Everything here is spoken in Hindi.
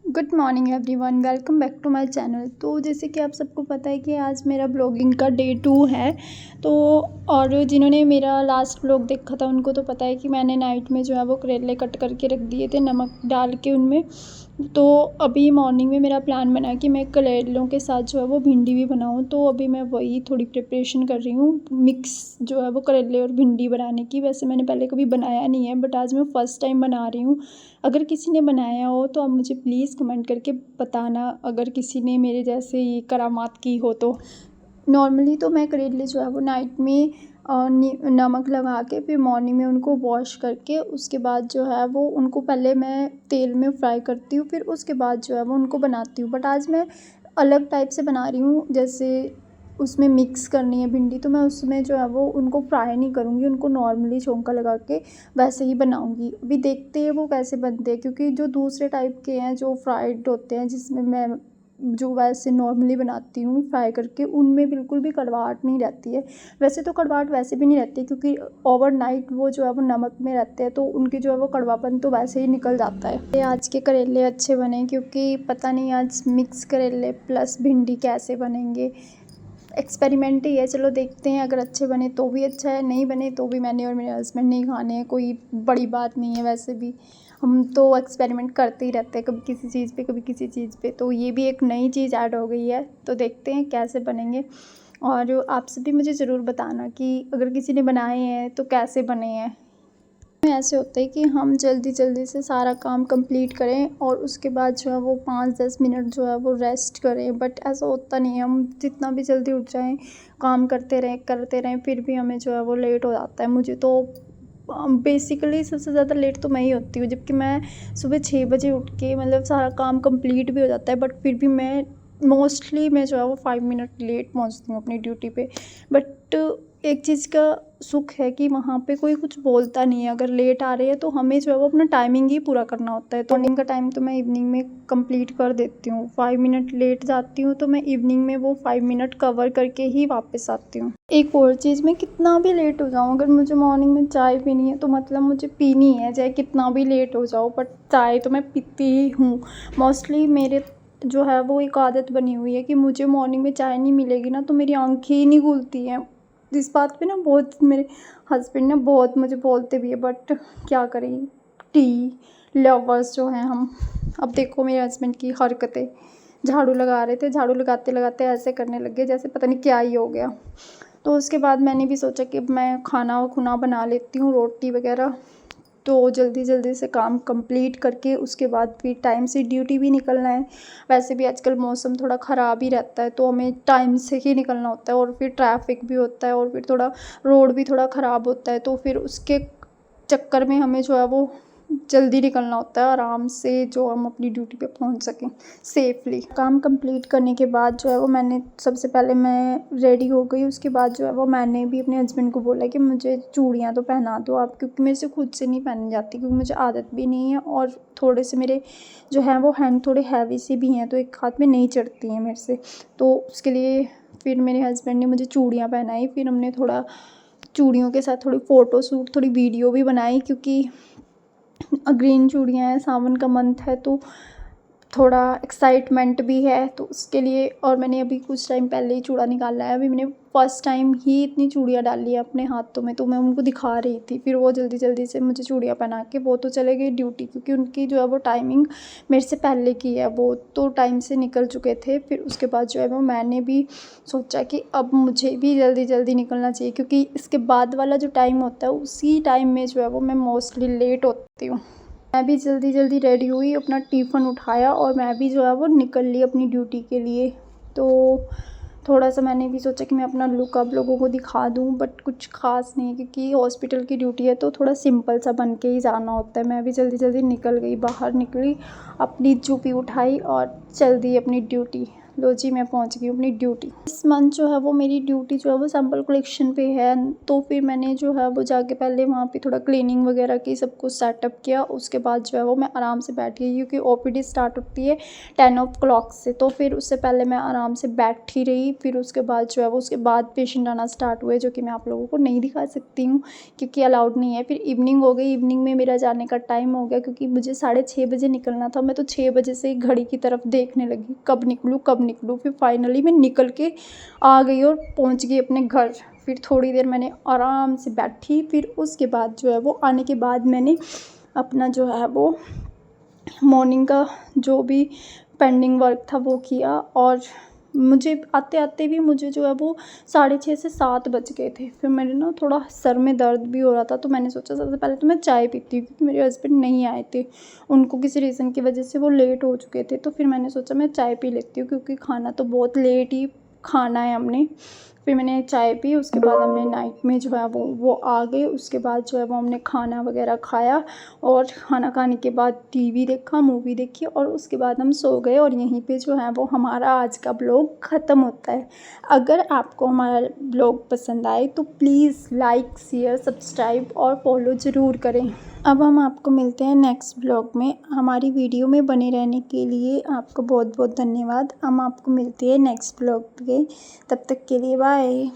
Good morning everyone, welcome back to my channel. तो जैसे कि आप सबको पता है कि आज मेरा ब्लॉगिंग का डे 2 है। तो और जिन्होंने मेरा लास्ट ब्लॉग देखा था उनको तो पता है कि मैंने नाइट में जो है वो करेले कट करके रख दिए थे नमक डाल के उनमें। तो अभी मॉर्निंग में मेरा प्लान बना कि मैं करेलों के साथ जो है वो भिंडी भी बनाऊँ। तो अभी मैं वही थोड़ी प्रिपरेशन कर रही हूँ, मिक्स जो है वो करेले और भिंडी बनाने की। वैसे मैंने पहले कभी बनाया नहीं है, बट आज मैं फ़र्स्ट टाइम बना रही हूँ। अगर किसी ने बनाया हो तो आप मुझे प्लीज़ कमेंट करके बताना, अगर किसी ने मेरे जैसे ये करामात की हो तो। नॉर्मली तो मैं करेले जो है वो नाइट में नमक लगा के फिर मॉर्निंग में उनको वॉश करके उसके बाद जो है वो उनको पहले मैं तेल में फ्राई करती हूँ, फिर उसके बाद जो है वो उनको बनाती हूँ। बट आज मैं अलग टाइप से बना रही हूँ, जैसे उसमें मिक्स करनी है भिंडी, तो मैं उसमें जो है वो उनको फ्राई नहीं करूँगी, उनको नॉर्मली छौंका लगा के वैसे ही बनाऊँगी। अभी देखते हैं वो कैसे बनते हैं, क्योंकि जो दूसरे टाइप के हैं जो फ्राइड होते हैं जिसमें मैं जो वैसे नॉर्मली बनाती हूँ फ्राई करके, उनमें बिल्कुल भी कड़वाहट नहीं रहती है। वैसे तो कड़वाहट वैसे भी नहीं रहती, क्योंकि ओवरनाइट वो जो है वो नमक में रहते हैं, तो उनके जो है वो कड़वापन तो वैसे ही निकल जाता है। ये आज के करेले अच्छे बने, क्योंकि पता नहीं आज मिक्स करेले प्लस भिंडी कैसे बनेंगे। एक्सपेरिमेंट ही है, चलो देखते हैं। अगर अच्छे बने तो भी अच्छा है, नहीं बने तो भी मैंने और मेरे हस्बैंड नहीं खाने हैं, कोई बड़ी बात नहीं है। वैसे भी हम तो एक्सपेरिमेंट करते ही रहते हैं, कभी किसी चीज़ पे कभी किसी चीज़ पे। तो ये भी एक नई चीज़ ऐड हो गई है, तो देखते हैं कैसे बनेंगे। और आप सभी मुझे ज़रूर बताना कि अगर किसी ने बनाए हैं तो कैसे बने हैं। में ऐसे होता है कि हम जल्दी जल्दी से सारा काम कंप्लीट करें और उसके बाद जो है वो 5-10 मिनट जो है वो रेस्ट करें, बट ऐसा होता नहीं है। हम जितना भी जल्दी उठ जाएं, काम करते रहें, फिर भी हमें जो है वो लेट हो जाता है। मुझे तो बेसिकली सबसे ज़्यादा लेट तो मैं ही होती हूँ, जबकि मैं सुबह 6 बजे उठ के मतलब सारा काम कंप्लीट भी हो जाता है, बट फिर भी मैं मोस्टली मैं जो है वो 5 मिनट लेट पहुँचती हूँ अपनी ड्यूटी पे। बट एक चीज़ का सुख है कि वहाँ पे कोई कुछ बोलता नहीं है। अगर लेट आ रहे हैं तो हमें जो है वो अपना टाइमिंग ही पूरा करना होता है। तो मॉर्निंग का टाइम तो मैं इवनिंग में कंप्लीट कर देती हूँ। 5 मिनट लेट जाती हूँ तो मैं इवनिंग में वो 5 मिनट कवर करके ही वापस आती हूँ। एक और चीज़, मैं कितना भी लेट हो जाऊँ, अगर मुझे मॉर्निंग में चाय पीनी है तो मतलब मुझे पीनी है, चाहे कितना भी लेट हो जाओ, बट चाय तो मैं पीती ही हूँ। मोस्टली मेरे जो है वो एक आदत बनी हुई है कि मुझे मॉर्निंग में चाय नहीं मिलेगी ना तो मेरी आँखें ही नहीं खुलती हैं। इस बात पे ना बहुत मेरे हस्बैंड ना बहुत मुझे बोलते भी है, बट क्या करें, टी लवर्स जो हैं हम। अब देखो मेरे हस्बैंड की हरकतें, झाड़ू लगा रहे थे, झाड़ू लगाते लगाते ऐसे करने लग गए जैसे पता नहीं क्या ही हो गया। तो उसके बाद मैंने भी सोचा कि अब मैं खाना खुना बना लेती हूँ, रोटी वगैरह, तो जल्दी जल्दी से काम कंप्लीट करके उसके बाद फिर टाइम से ड्यूटी भी निकलना है। वैसे भी आजकल मौसम थोड़ा ख़राब ही रहता है, तो हमें टाइम से ही निकलना होता है, और फिर ट्रैफिक भी होता है, और फिर थोड़ा रोड भी थोड़ा ख़राब होता है, तो फिर उसके चक्कर में हमें जो है वो जल्दी निकलना होता है, आराम से जो हम अपनी ड्यूटी पे पहुंच सकें सेफली। काम कंप्लीट करने के बाद जो है वो मैंने सबसे पहले मैं रेडी हो गई। उसके बाद जो है वो मैंने भी अपने हस्बैंड को बोला कि मुझे चूड़ियाँ तो पहना दो आप, क्योंकि मेरे से खुद से नहीं पहनी जाती, क्योंकि मुझे आदत भी नहीं है, और थोड़े से मेरे जो हैं वो हैंड थोड़े हैवी से भी हैं, तो एक हाथ में नहीं चढ़ती हैं मेरे से। तो उसके लिए फिर मेरे हस्बैंड ने मुझे चूड़ियाँ पहनाई, फिर हमने थोड़ा चूड़ियों के साथ थोड़ी फ़ोटो शूट, थोड़ी वीडियो भी बनाई, क्योंकि ग्रीन चूड़ियाँ हैं, सावन का मंथ है, तो थोड़ा एक्साइटमेंट भी है, तो उसके लिए। और मैंने अभी कुछ टाइम पहले ही चूड़ा निकाला है, अभी मैंने फ़र्स्ट टाइम ही इतनी चूड़ियाँ डाली है अपने हाथों में, तो मैं उनको दिखा रही थी। फिर वो जल्दी जल्दी से मुझे चूड़ियाँ पहना के वो तो चले गए ड्यूटी, क्योंकि उनकी जो है वो टाइमिंग मेरे से पहले की है, वो तो टाइम से निकल चुके थे। फिर उसके बाद जो है वो मैंने भी सोचा कि अब मुझे भी जल्दी जल्दी निकलना चाहिए, क्योंकि इसके बाद वाला जो टाइम होता है उसी टाइम में जो है वो मैं मोस्टली लेट होती हूँ। मैं भी जल्दी जल्दी रेडी हुई, अपना टिफ़िन उठाया और मैं भी जो है वो निकल ली अपनी ड्यूटी के लिए। तो थोड़ा सा मैंने भी सोचा कि मैं अपना लुक आप लोगों को दिखा दूं, बट कुछ ख़ास नहीं, क्योंकि हॉस्पिटल की ड्यूटी है तो थोड़ा सिंपल सा बन के ही जाना होता है। मैं भी जल्दी जल्दी निकल गई, बाहर निकली, अपनी जूपी उठाई और चल दी अपनी ड्यूटी। लो जी मैं पहुंच गई अपनी ड्यूटी। इस मंथ जो है वो मेरी ड्यूटी जो है वो सैंपल कलेक्शन पे है। तो फिर मैंने जो है वो जाके पहले वहाँ पे थोड़ा क्लीनिंग वगैरह की, सब कुछ सेटअप किया। उसके बाद जो है वो मैं आराम से बैठ गई, क्योंकि ओपीडी स्टार्ट होती है 10 o'clock से। तो फिर उससे पहले मैं आराम से बैठी रही। फिर उसके बाद जो है वो उसके बाद पेशेंट आना स्टार्ट हुए, जो कि मैं आप लोगों को नहीं दिखा सकती हूँ क्योंकि अलाउड नहीं है। फिर इवनिंग हो गई, इवनिंग में मेरा जाने का टाइम हो गया, क्योंकि मुझे 6:30 बजे निकलना था। मैं तो 6 बजे से ही घड़ी की तरफ देखने लगी, कब निकलूँ कब निकलूँ। फिर फाइनली मैं निकल के आ गई और पहुंच गई अपने घर। फिर थोड़ी देर मैंने आराम से बैठी। फिर उसके बाद जो है वो आने के बाद मैंने अपना जो है वो मॉर्निंग का जो भी पेंडिंग वर्क था वो किया। और मुझे आते आते भी मुझे जो है वो 6:30 से 7 बज गए थे। फिर मेरे ना थोड़ा सर में दर्द भी हो रहा था, तो मैंने सोचा सबसे पहले तो मैं चाय पीती हूँ, क्योंकि मेरे हस्बैंड नहीं आए थे, उनको किसी रीज़न की वजह से वो लेट हो चुके थे। तो फिर मैंने सोचा मैं चाय पी लेती हूँ, क्योंकि खाना तो बहुत लेट ही खाना है हमने। फिर मैंने चाय पी। उसके बाद हमने नाइट में जो है वो आ गए। उसके बाद जो है वो हमने खाना वगैरह खाया, और खाना खाने के बाद टीवी देखा, मूवी देखी, और उसके बाद हम सो गए। और यहीं पे जो है वो हमारा आज का ब्लॉग ख़त्म होता है। अगर आपको हमारा ब्लॉग पसंद आए तो प्लीज़ लाइक, शेयर, सब्सक्राइब और फॉलो ज़रूर करें। अब हम आपको मिलते हैं नेक्स्ट ब्लॉग में। हमारी वीडियो में बने रहने के लिए आपको बहुत बहुत धन्यवाद। हम आपको मिलते हैं नेक्स्ट ब्लॉग पे। तब तक के लिए बाय।